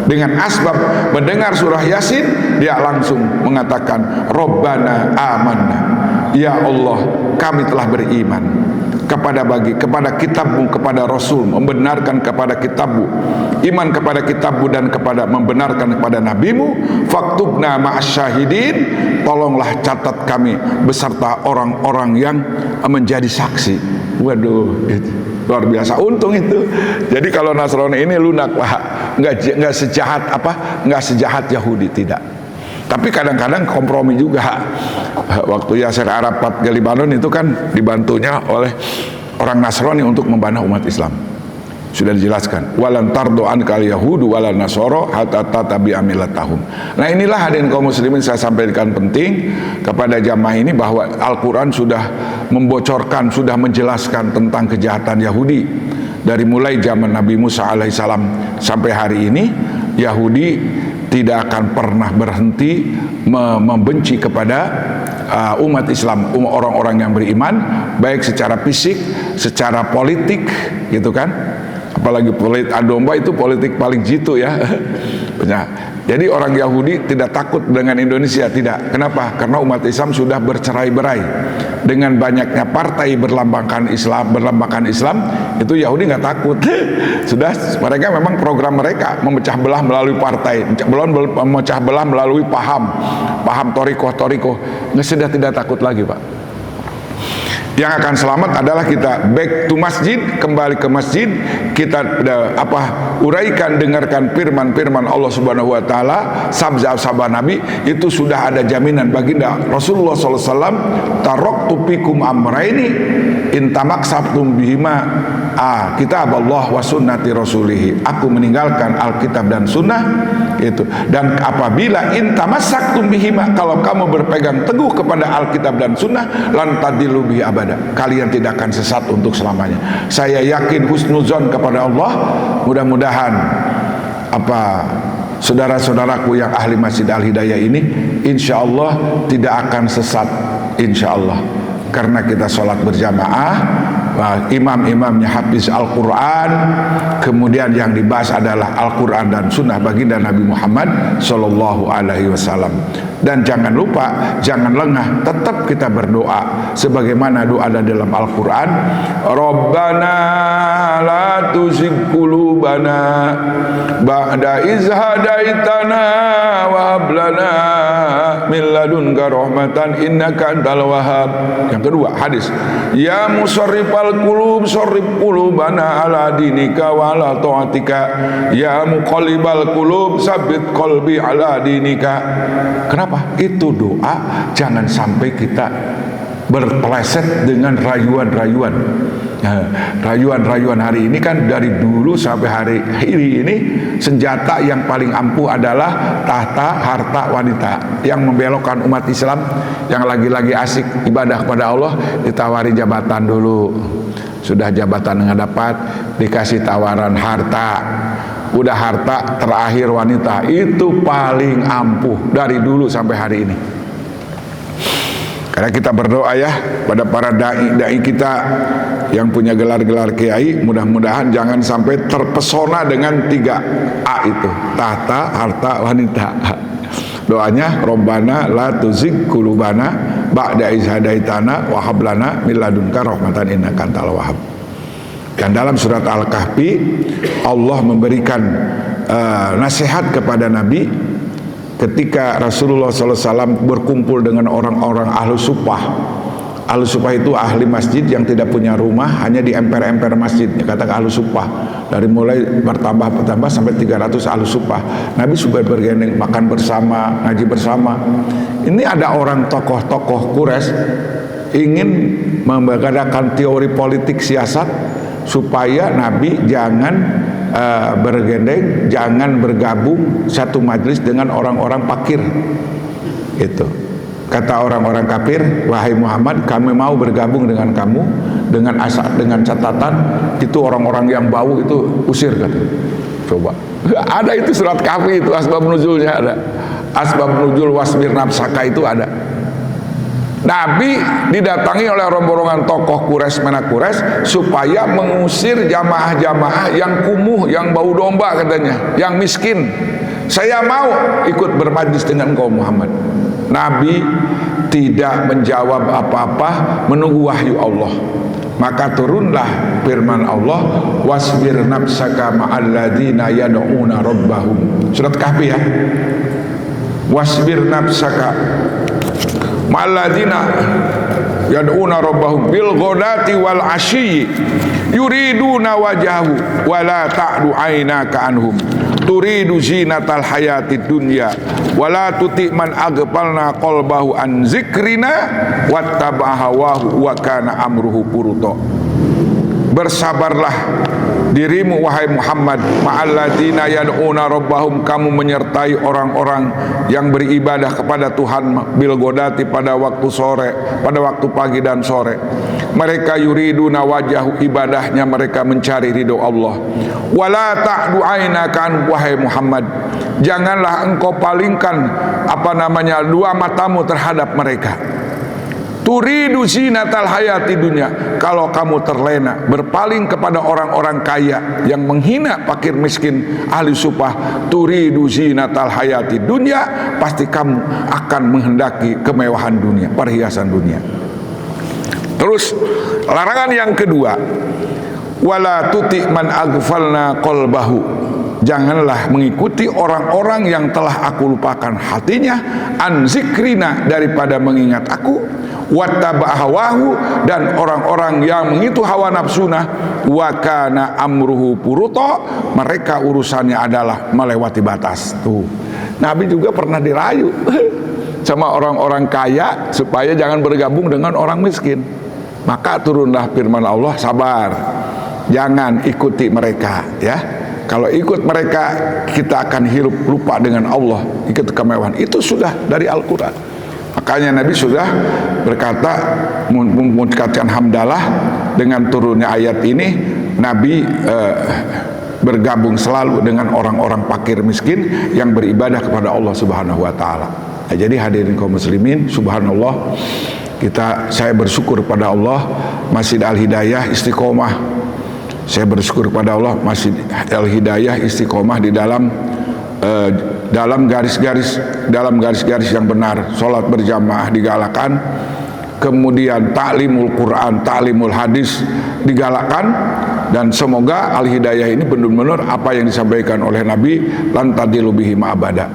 Dengan asbab mendengar surah Yasin, dia langsung mengatakan Rabbana amanna, ya Allah, kami telah beriman kepada kitabmu, kepada Rasul, membenarkan kepada kitabmu, iman kepada kitabmu dan kepada membenarkan kepada nabimu. Faktubna ma'asyahidin, tolonglah catat kami beserta orang-orang yang menjadi saksi. Waduh, luar biasa, untung itu. Jadi kalau Nasrani ini lunak, Pak, nggak sejahat nggak sejahat Yahudi, tidak. Tapi kadang-kadang kompromi juga. Waktu Yasser Arafat ke Lebanon itu kan dibantunya oleh orang Nasrani untuk membina umat Islam. Sudah dijelaskan, walan tardo ankal yahudu walan nasoro hatta tatabi'a millatahum. Nah, inilah hadirin kaum muslimin, saya sampaikan penting kepada jamaah ini bahwa Al-Quran sudah membocorkan, sudah menjelaskan tentang kejahatan Yahudi dari mulai zaman Nabi Musa alaihissalam sampai hari ini. Yahudi tidak akan pernah berhenti membenci kepada umat Islam, orang-orang yang beriman, baik secara fisik, secara politik, gitu kan. Apalagi politik domba itu politik paling jitu ya. Nah, jadi orang Yahudi tidak takut dengan Indonesia, tidak. Kenapa? Karena umat Islam sudah bercerai-berai. Dengan banyaknya partai berlambangkan Islam, itu Yahudi nggak takut. Sudah, mereka memang program mereka memecah belah melalui partai, memecah belah melalui paham torikoh. Sudah tidak takut lagi, Pak. Yang akan selamat adalah kita back to masjid, kembali ke masjid, kita uraikan, dengarkan firman Allah Subhanahu wa taala, sabda Nabi, itu sudah ada jaminan baginda Rasulullah sallallahu alaihi wasallam, taraktu fikum amraini in tamaksabtum bihima kitab Allah wa sunnati rasulih. Aku meninggalkan Alkitab dan sunnah itu. Dan apabila in tamassaktum bihima, kalau kamu berpegang teguh kepada Alkitab dan sunnah, lan tadillu bihi abada, kalian tidak akan sesat untuk selamanya. Saya yakin husnuzon kepada Allah, mudah-mudahan saudara-saudaraku yang ahli Masjid Al-Hidayah ini insya Allah tidak akan sesat, insya Allah, karena kita sholat berjamaah, imam-imamnya hafiz Al-Quran, kemudian yang dibahas adalah Al-Quran dan sunnah baginda Nabi Muhammad Sallallahu Alaihi Wasallam. Dan jangan lupa, jangan lengah, tetap kita berdoa sebagaimana doa ada dalam Al-Quran. Rabbana la tuzigh qulubana ba'da iz hadaitana wa hab lana min ladunka rahmatan innaka antal wahhab. Yang kedua, hadis, ya musarrifal qulub sarrif qulubana ala dinika wa ala taatika, ya muqallibal qulub sabbit qalbi ala dinika. Kenapa? Itu doa, jangan sampai kita berpeleset dengan rayuan-rayuan. Rayuan-rayuan hari ini kan dari dulu sampai hari ini, senjata yang paling ampuh adalah tahta, harta, wanita. Yang membelokkan umat Islam yang lagi-lagi asik ibadah kepada Allah, ditawari jabatan dulu. Sudah jabatan nggak dapat, dikasih tawaran harta. Udah harta, terakhir wanita. Itu paling ampuh dari dulu sampai hari ini. Karena kita berdoa ya pada para dai kita yang punya gelar-gelar kiai, mudah-mudahan jangan sampai terpesona dengan 3A itu, tahta, harta, wanita. Doanya, Rabbana la tuzigh qulubana ba'da iz hadaitana wa hab lana min ladunka rahmatan innaka antal wahhab. Dan dalam surat Al-Kahfi Allah memberikan nasihat kepada Nabi ketika Rasulullah SAW berkumpul dengan orang-orang ahlu supah. Ahlu supah itu ahli masjid yang tidak punya rumah, hanya di emper-emper masjid. Katakan ahlu supah. Dari mulai bertambah sampai 300 ahlu supah. Nabi sudah bergendeng, makan bersama, ngaji bersama. Ini ada orang tokoh-tokoh Quraisy ingin mengadakan teori politik siasat supaya Nabi jangan bergendeng, jangan bergabung satu majlis dengan orang-orang fakir. Itu kata orang-orang kafir, wahai Muhammad, kami mau bergabung dengan kamu dengan catatan itu orang-orang yang bau itu usir, kata. Coba ada itu surat Kahfi, itu asbab nuzulnya ada, asbab nuzul wasbir nafsaka itu ada. Nabi didatangi oleh rombongan tokoh Quraisy, menak Quraisy, supaya mengusir jamaah-jamaah yang kumuh, yang bau domba katanya, yang miskin. Saya mau ikut bermajlis dengan engkau Muhammad. Nabi tidak menjawab apa-apa, menunggu wahyu Allah. Maka turunlah firman Allah, wasbir nafsaka ma'alladzina yad'una rabbahum. Surat Kahfi ya. Wasbir nafsaka ma'alladzina yad'una rabbahum bil ghadati wal ashyi yuriduna wajahu wala ta'du aynaka anhum turidu zinatal hayatid dunya wala tuti man aghfalna qalbahu an zikrina wattaba'a hawahu wa kana amruhu furuta. bersabarlah dirimu wahai Muhammad, ma'alladzina yad'una rabbahum, kamu menyertai orang-orang yang beribadah kepada Tuhan bil godati, pada waktu sore, pada waktu pagi dan sore. Mereka yuriduna wajahu, ibadahnya mereka mencari ridho Allah. Wala ta'du ainaka an, wahai Muhammad, janganlah engkau palingkan dua matamu terhadap mereka. Turidu zinatal hayati dunya, kalau kamu terlena berpaling kepada orang-orang kaya yang menghina fakir miskin ahli supah, turidu zinatal hayati dunya, pasti kamu akan menghendaki kemewahan dunia, perhiasan dunia. Terus larangan yang kedua, wala tuti man aghfalna qalbahu, janganlah mengikuti orang-orang yang telah aku lupakan hatinya, an zikrina, daripada mengingat aku, wattaba hawahu, dan orang-orang yang mengitu hawa nafsuna, wa kana amruhu furuta, mereka urusannya adalah melewati batas. Tuh, Nabi juga pernah dirayu sama orang-orang kaya supaya jangan bergabung dengan orang miskin. Maka turunlah firman Allah, sabar, jangan ikuti mereka, ya. Kalau ikut mereka, kita akan hidup lupa dengan Allah, ikut kemewahan. Itu sudah dari Al-Quran. Makanya Nabi sudah berkata, mengucapkan hamdalah dengan turunnya ayat ini. Nabi bergabung selalu dengan orang-orang fakir miskin yang beribadah kepada Allah Subhanahu wa taala. Nah, jadi hadirin kaum muslimin, subhanallah, saya bersyukur pada Allah, Masjid Al-Hidayah Istiqomah. Saya bersyukur kepada Allah, Masjid Al-Hidayah Istiqomah di dalam garis-garis yang benar. Sholat berjamaah digalakan, kemudian ta'limul Quran, ta'limul hadis digalakan, dan semoga Al-Hidayah ini benar-benar apa yang disampaikan oleh Nabi, lan tadilu bihi ma'abada,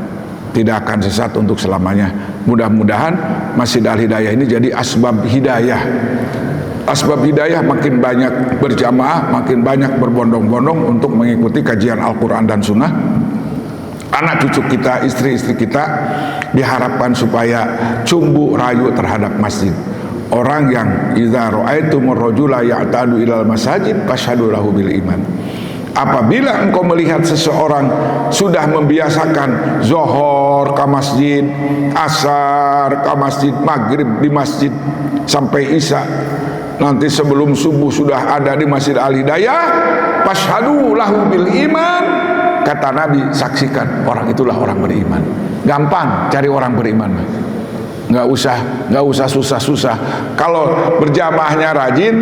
tidak akan sesat untuk selamanya. Mudah-mudahan Masjid Al-Hidayah ini jadi asbab hidayah. Asbab hidayah, makin banyak berjamaah, makin banyak berbondong-bondong untuk mengikuti kajian Al-Quran dan Sunnah. Anak cucu kita, istri-istri kita diharapkan supaya cumbu rayu terhadap masjid. Orang yang idza ra'aitumur rajula ya'tadu ilal masajid fashhadu lahu bil iman. Apabila engkau melihat seseorang sudah membiasakan zohor ke masjid, asar ke masjid, maghrib di masjid, sampai isya, nanti sebelum subuh sudah ada di Masjid Al-Hidayah, fashhadu lahu bil iman, kata Nabi, saksikan orang itulah orang beriman. Gampang cari orang beriman, nggak usah susah-susah. Kalau berjamaahnya rajin,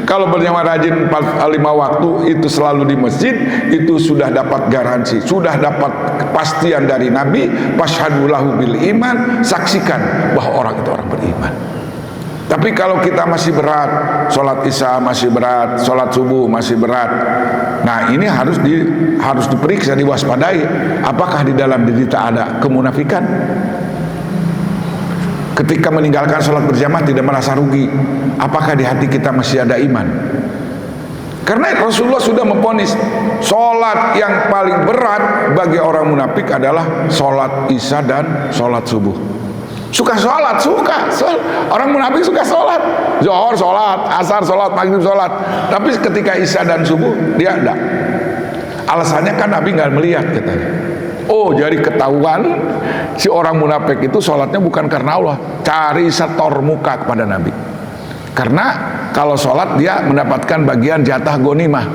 kalau berjamaah rajin 5 waktu itu selalu di masjid, itu sudah dapat garansi, sudah dapat kepastian dari Nabi, fashhadu lahu bil iman, saksikan bahwa orang itu orang beriman. Tapi kalau kita masih berat, sholat isya masih berat, sholat subuh masih berat, nah ini harus diperiksa, diwaspadai. Apakah di dalam diri kita ada kemunafikan? Ketika meninggalkan sholat berjamaah tidak merasa rugi, apakah di hati kita masih ada iman? Karena Rasulullah sudah memvonis sholat yang paling berat bagi orang munafik adalah sholat isya dan sholat subuh. Suka sholat, orang munafik suka sholat, zuhur sholat, asar sholat, maghrib sholat, tapi ketika isya dan subuh dia enggak. Alasannya kan Nabi nggak melihat, katanya. Oh, jadi ketahuan si orang munafik itu sholatnya bukan karena Allah, cari setor muka kepada Nabi. Karena kalau sholat dia mendapatkan bagian jatah ghanimah,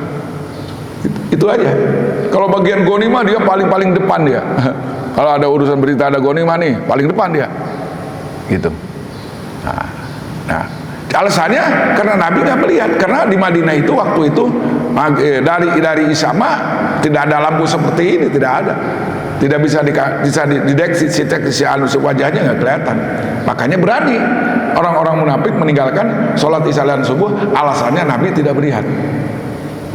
itu aja. Kalau bagian ghanimah dia paling depan dia. Kalau ada urusan berita ada ghanimah nih, paling depan dia. Gitu. Nah, alasannya karena Nabi nggak melihat, karena di Madinah itu waktu itu dari Isama tidak ada lampu seperti ini, tidak ada, tidak bisa dideteksi si wajahnya nggak kelihatan. Makanya berani orang-orang munafik meninggalkan sholat isya dan subuh, alasannya Nabi tidak melihat.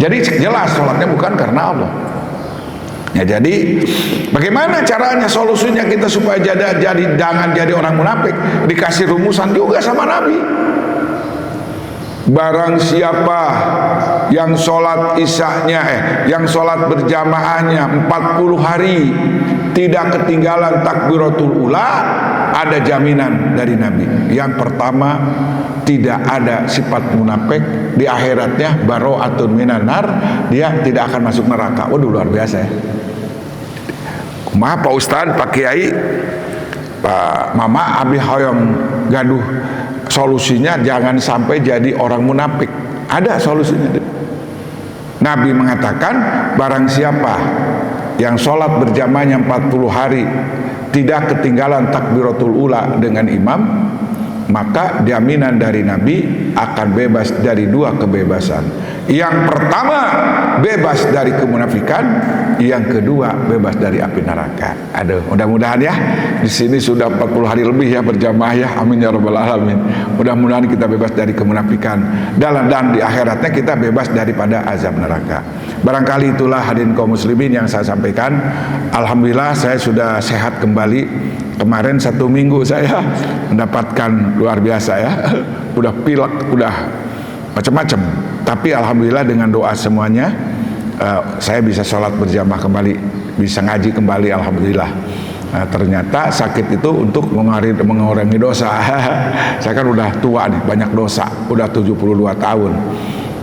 Jadi jelas sholatnya bukan karena Allah. Ya, jadi bagaimana caranya, solusinya kita supaya jangan jadi orang munafik? Dikasih rumusan juga sama Nabi. Barang siapa yang sholat isyanya yang sholat berjamaahnya 40 hari tidak ketinggalan takbiratul ula, ada jaminan dari Nabi. Yang pertama, tidak ada sifat munafik, di akhiratnya baro'atun minan nar, dia tidak akan masuk neraka. Waduh, luar biasa ya. Kumaha Pak Ustadz, Pak Kiai, Pak Mama abi hoyong gaduh solusinya jangan sampai jadi orang munafik. Ada solusinya. Nabi mengatakan barang siapa yang sholat berjamaahnya 40 hari tidak ketinggalan takbiratul ula dengan imam, maka jaminan dari Nabi akan bebas dari 2 kebebasan. Yang pertama bebas dari kemunafikan, yang kedua bebas dari api neraka. Aduh, mudah-mudahan ya di sini sudah 40 hari lebih ya berjamaah ya, amin ya rabbal alamin. Mudah-mudahan kita bebas dari kemunafikan dan di akhiratnya kita bebas daripada azab neraka. Barangkali itulah hadirin kaum muslimin yang saya sampaikan. Alhamdulillah saya sudah sehat kembali. Kemarin 1 minggu saya mendapatkan luar biasa ya, udah pilek, udah macam-macam. Tapi alhamdulillah dengan doa semuanya saya bisa sholat berjamaah kembali, bisa ngaji kembali, alhamdulillah. Ternyata sakit itu untuk mengurangi dosa. Saya kan udah tua nih, banyak dosa, udah 72 tahun.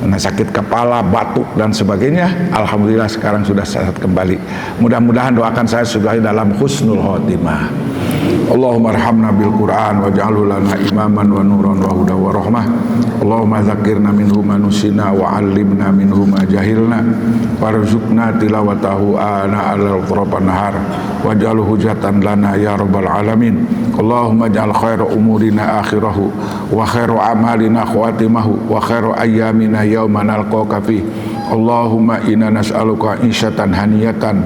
Nah, sakit kepala, batuk dan sebagainya, alhamdulillah sekarang sudah sehat kembali. Mudah-mudahan doakan saya sudah dalam husnul khotimah. Allahumma arhamna bil Qur'an waj'alhu lana imaman wa nuran wa huda wa rahmah. Allahumma dzakirna minhu ma nusina wa 'allimna minhu ma jahilna warzuqna tilawatahu ana al-atrapan nahar waj'alhu hujatan lana ya rabbal alamin. Allahumma ij'al khaira umurina akhirahu wa khairu amalina khawatimahu wa khairu ayyamina yauma nalqaka fi. Allahumma inna nas'aluka insyatan haniyatan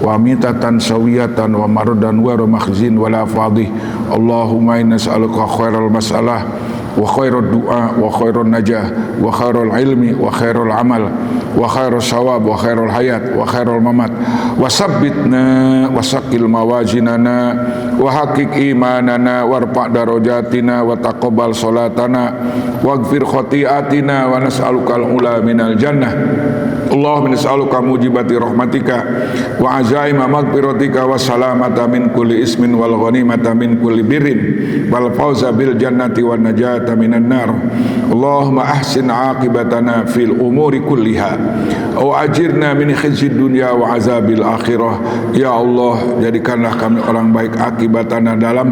wa mitatan sawiyatan wa mardan wa makhzin wa la fadih. Allahumma inna nas'aluka khairal mas'alah wa khairul du'a wa khairul najah wa khairul ilmi wa khairul amal wa khairul sawab wa khairul hayat wa khairul mamat wa sabbitna wa saqil mawazinana wa haqiq imanana warfa' darajatina wa taqabbal salatana waghfir khati'atina wa nas'aluka al-ula minal jannah. Allahumma nas'aluka mujibati rahmatika wa azaima maghfiratika wa salamata min kulli ismin wal ghanimata min kulli birrin wal fawza bil jannati wan najata minan nar. Allahumma ahsin aqibatana fil umuri kulliha wa ajirna min khizyid dunya wa azabil akhirah. Ya Allah, jadikanlah kami orang baik akibatana dalam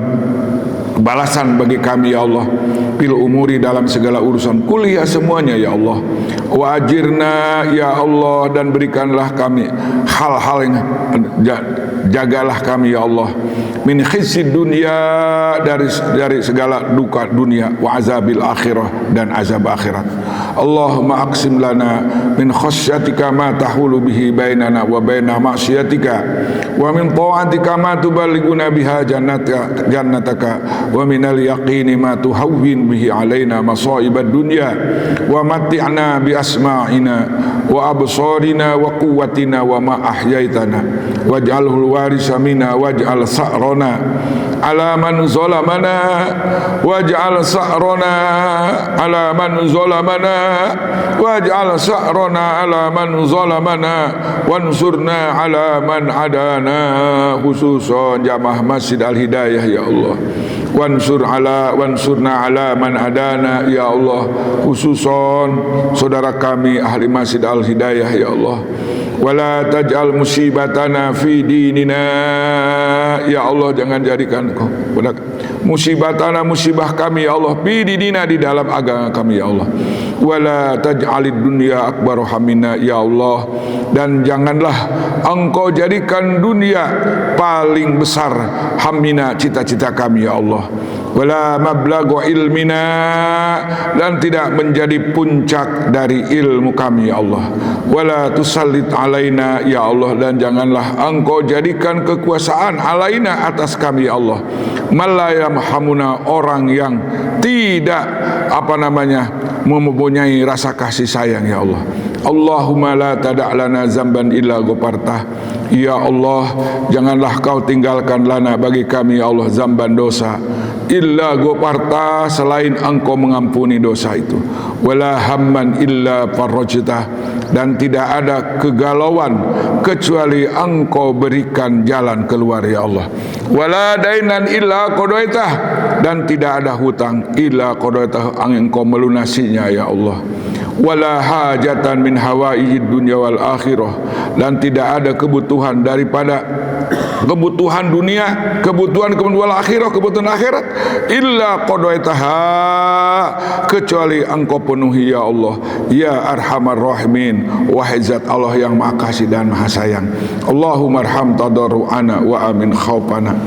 balasan bagi kami ya Allah, fil umuri dalam segala urusan kuliah semuanya ya Allah, wa ajirna ya Allah, dan berikanlah kami hal-hal yang jagalah kami ya Allah, min khizyid dunya, dari segala duka dunia, wa azabil akhirah, dan azab akhirat. Allahumma aqsim lana min khasyatika ma tahulu bihi bainana wa baina ma'siyatika wa min ta'atika ma tuballighuna biha jannataka wa minal yaqini ma tuhawwin bihi alaina masaibad dunya wa matti'na bi asma'ina wa absarina wa quwwatina wa ma ahyaitana waj'alhu warisa minna waj'al sa'rana ala man zalamana waj'al sa'rana ala man zalamana waj'al sa'rana ala man zalamana wansurna ala man adana, khususan jamaah Masjid Al-Hidayah ya Allah. Wansurna ala man adana ya Allah, khususon saudara kami ahli Masjid Al-Hidayah ya Allah. Wala taj'al musibatana fi dinina ya Allah, jangan jadikan musibatana, musibah kami ya Allah, fi dinina, di dalam agama kami ya Allah. Wala taj'alid dunya akbar hamina ya Allah, dan janganlah engkau jadikan dunia paling besar hamina, cita-cita kami ya Allah. Wala mablaghu ilmina, dan tidak menjadi puncak dari ilmu kami ya Allah. Wala tusallit alaina ya Allah, dan janganlah engkau jadikan kekuasaan alaina, atas kami ya Allah, malayamhamuna, orang yang tidak mempunyai rasa kasih sayang ya Allah. Allahumma la tada' lana zamban illa ghafartah. Ya Allah, janganlah kau tinggalkan lana, bagi kami ya Allah, zamban dosa, illa ghafarta, selain engkau mengampuni dosa itu, wala hamman illa farajtah, dan tidak ada kegalauan kecuali engkau berikan jalan keluar ya Allah, wala dainan illa qadaitah, dan tidak ada hutang illa qadaitah, engkau melunasinya ya Allah, wala hajatan min hawaijid dunya wal akhirah, dan tidak ada kebutuhan daripada kebutuhan dunia, kebutuhan wal akhirah, kebutuhan akhirat, illa qadaitaha, kecuali engkau penuhi ya Allah ya arhamar rahimin, wahai zat Allah yang maha kasih dan maha sayang. Allahumma arham tadarru'ana wa amin khaufana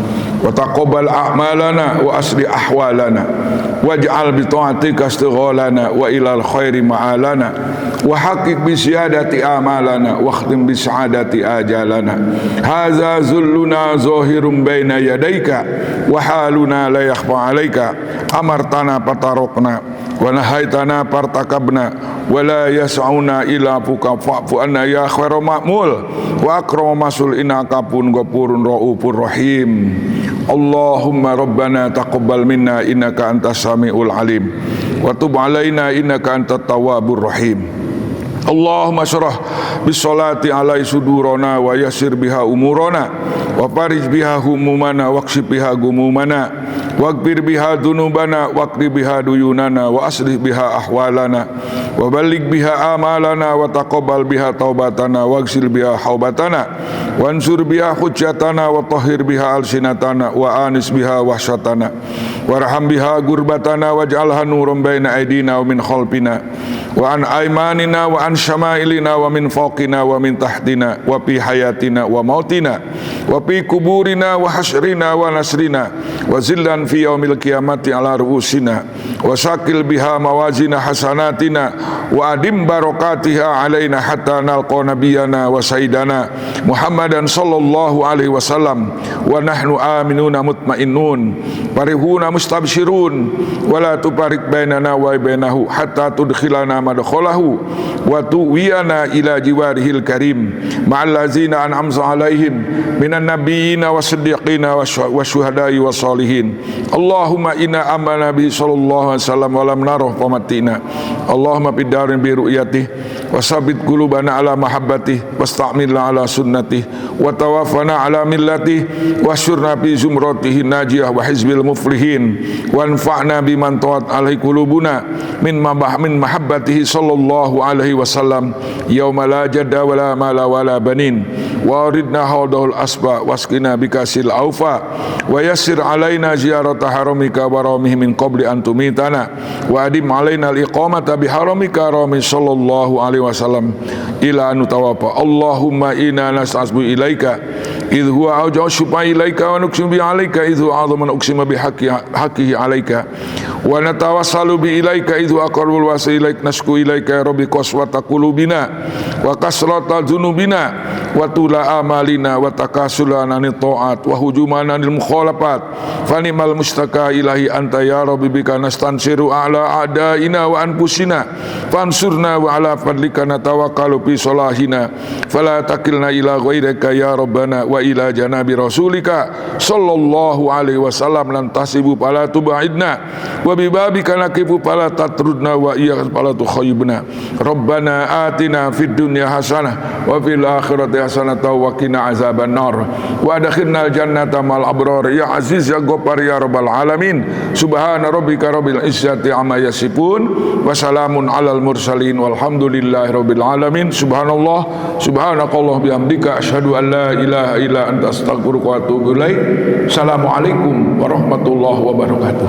wa taqabbal a'malana wa asli ahwalana waj'al bi ta'atika istighalana wa ilal khairi ma'alana wa haqiq bi siyadati amalana wa khtim bi sa'adati ajalana. Hadza zulluna zahirum baina yadayka wa haluna la yakhfa 'alaika, amartana patarokna wa nahaitana partakabna wa la yas'una ila fuka fa'fu anna ya khairu ma'mul wa akramu masul innaka pun ghafurun raufur rahim. Allahumma rabbana taqabbal minna innaka antas samiul alim wa tub alaina innaka antat tawwabur rahim. Allahumma syrah bisolati alai sudurona wa yasir biha umurona wa farij biha humumana waqshib biha gumumana waghfir biha dunubana waqdi biha duyunana wa aslih biha ahwalana wa balligh biha amalana wa taqabbal biha taubatana waghsil biha haubatana wansur biha hujjatana wa tahhir biha alsinatana wa anis biha wahsyatana warham biha gurbatana waj'alha nuran baina aidina wa min khalfina wa an aymanina wa an syama'ilina wa min fawqina wa min tahtina wa fi hayatina wa mautina wa fi kuburina wa hasrina wa nasrina wa zillan fi yaumil qiyamati ala ru'usina wa sakil biha mawazina hasanatina wa adim barakatiha alaina hatta nalqa nabiyana wa sayyidana Muhammadan sallallahu alaihi wasallam wa nahnu aminuna mutmainnun farihuna mustabshirun wa la tuparik bainana wa bainahu hatta tudkhilana madkhalahu wa tuwiyana ila jiwarihil karim ma'al ladzina an'amta alaihim minan nabiyina wasiddiqina wasyuhada'i wassalihin. Allahumma inna amana bi sallallahu alaihi wasallam wa lam narah famatina. Allahumma bidarin bi ru'yatih wa sabit qulubana ala mahabbatih wasta'milna ala sunnatih wa tawaffana ala millatih wasyurna bi zumratihi najiyah wa hizbil muflihin wa anfa'na biman tawat alaihi qulubuna min mahabbatihi sallallahu alaihi wasallam yauma la jadda wala mala wala banin wa ridna haudahul asba waskina bikasil aufa wa yassir alaina ziyarata haramika wa ramih min qabli an tumitana wa adim alaina al-iqamata biharamika rami sallallahu alaihi wasallam ila an tawaffa. Allahumma inna nas'asbu ilaika idh huwa awja'u syufa ilaika wa nuqsim bi alaika idh huwa a'zamu uqsima bi haqqihi alaika wa natawassalu bi ilaika idh huwa aqrabul wasi ilaik nasku ilaika ya rabbi qaswata qulubina wa kasrata dzunubina wa tula amalina wa takasulana anit ta'at wa hujumana anil mukhalafat fanimal mustaka ilahi anta ya rabbi bika nastansiru ala a'daina wa anfusina fansurna wa ala fadlika natawakkalu fi salahina fala takilna ila ghairika ya rabbana wa ila janabi rasulika sallallahu alaihi wasallam lan tasibu fala tubaidna wa bibabika nakifu fala tatrudna wa iyyak fala tukhayyibna rabbana atina fid dunya hasanah wa fil akhirati hasanah wa qina azaban nar wa adkhilna jannata mal abrar ya aziz ya ghaffar ya rabbal alamin. Subhana rabbika rabbil izzati amma yasifun wa salamun alal mursalin walhamdulillahi rabbil alamin. Subhanallah subhanakallah bihamdika asyhadu an la ilaha illa anta astaghfiruka wa atubu ilaik. Assalamualaikum warahmatullahi wabarakatuh.